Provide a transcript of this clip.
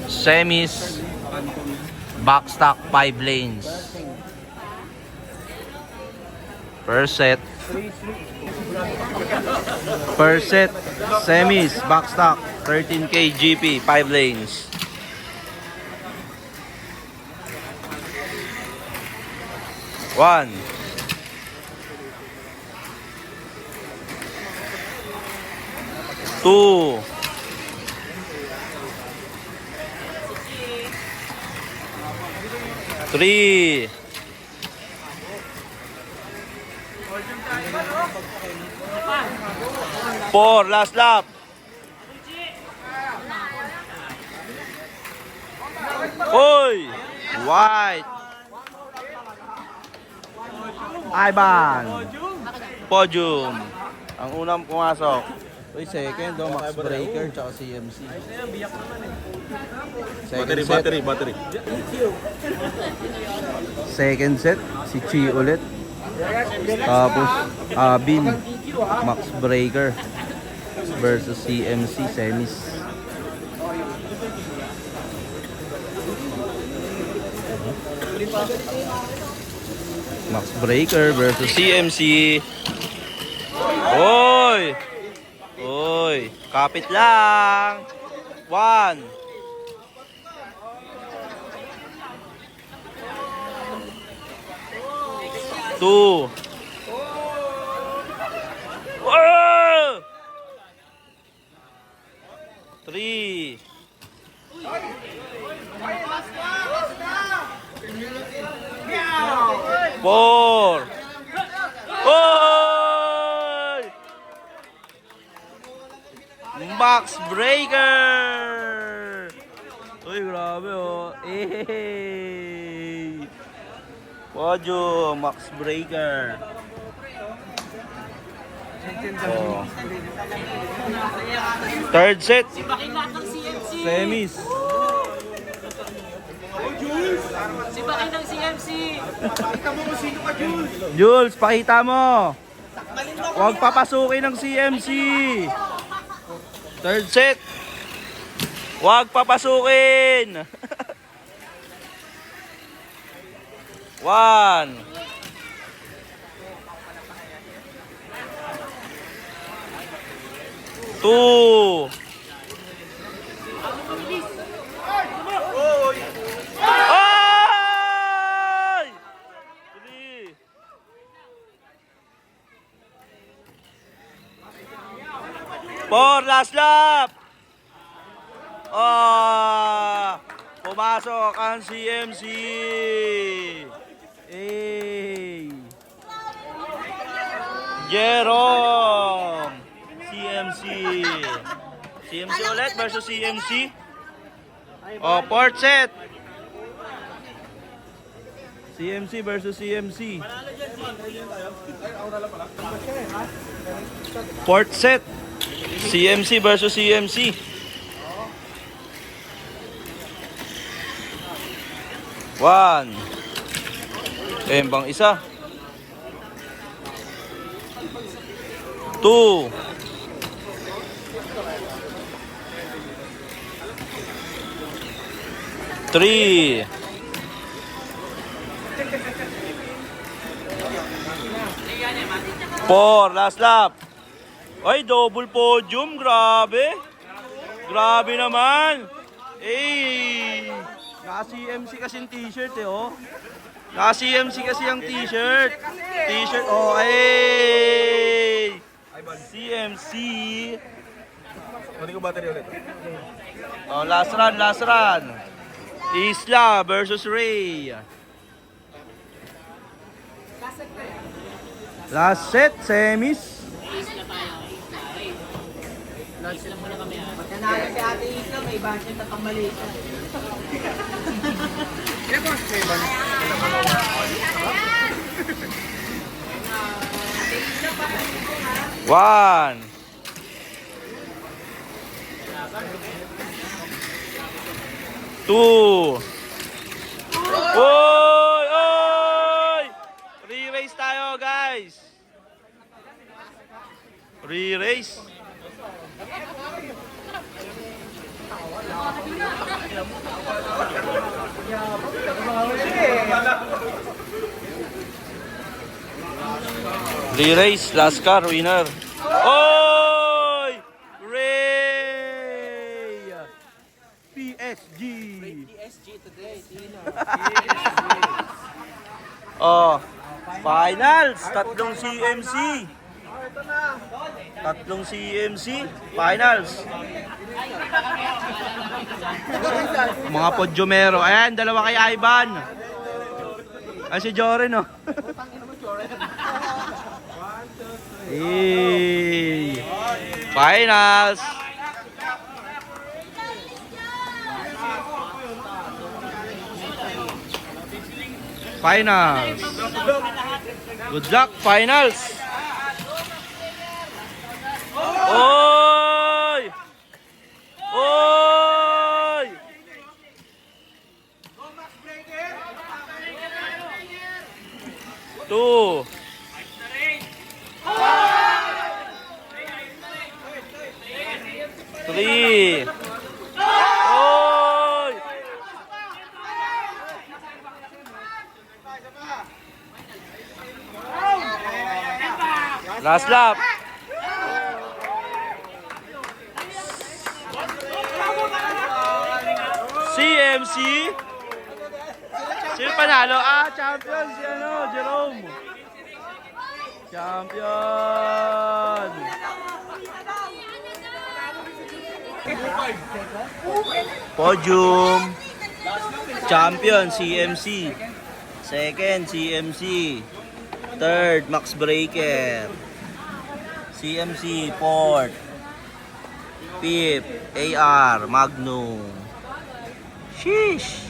Semis, backstock 5 lanes. Per set, semis, backstock, 13K GP, 5 lanes. One. Two. Three. Four. Last lap. Oy! White. Ivan. Podium. Ang unang pumasok. Uy, second, Max Breaker, tsaka CMC. Battery. Second set, si Chi ulit. Tapos, Abin, Max Breaker versus CMC, semis. Max Breaker versus CMC. Oy! Oy, kapit lang. One. Two. Oh! Three. Four. Oy! Max Breaker! Uy, grabe oh. Eh. Podium, Max Breaker. Oh. Third set. Semis. Si Bakit ng CMC! Pakita mo kung sino ka, Jules. Jules, pakita mo. Huwag papasukin ng CMC. Third set. Huwag papasukin. One. Two. Ay! Three. Four, last lap. Pumasok ang CMC. Hey. Jerome. CMC. CMC ulit versus CMC. Oh, fourth set. CMC versus CMC. Fourth set. CMC versus CMC. One. Bang isa. Two. Three. Four. Last lap. Ay, double podium. Grabe. Grabe naman. Eh. Naka-CMC kasing t-shirt eh, oh. Naka-CMC kasi ang t-shirt. T-shirt, oh, ay. CMC. Hindi ko battery ulit. Oh, last run. Isla versus Ray. Last set, semis. Launch lang muna kami ha. Pagka nalo si Ate Isla, may basyo na kamali siya. One. Two. Oy! Oy! Re-race tayo, guys. Re-race. Re-race, last car, winner. Oy! Ray! PSG! PSG today, Tino. Oh, finals, tatlong CMC. Tatlong CMC, finals. Mga podyomero. Ayan, dalawa kay Ivan. Ay, si Joren, oh. Hey. Finals. Finals. Good luck, finals. Oy! Oy! Two. Three. Oy! Last lap. CMC. Sino panalo? Ah, champion si ano, Jerome. Champion. Podium. Champion CMC. Second CMC. Third Max Breaker. CMC fourth. Fifth AR Magnum. Sheesh.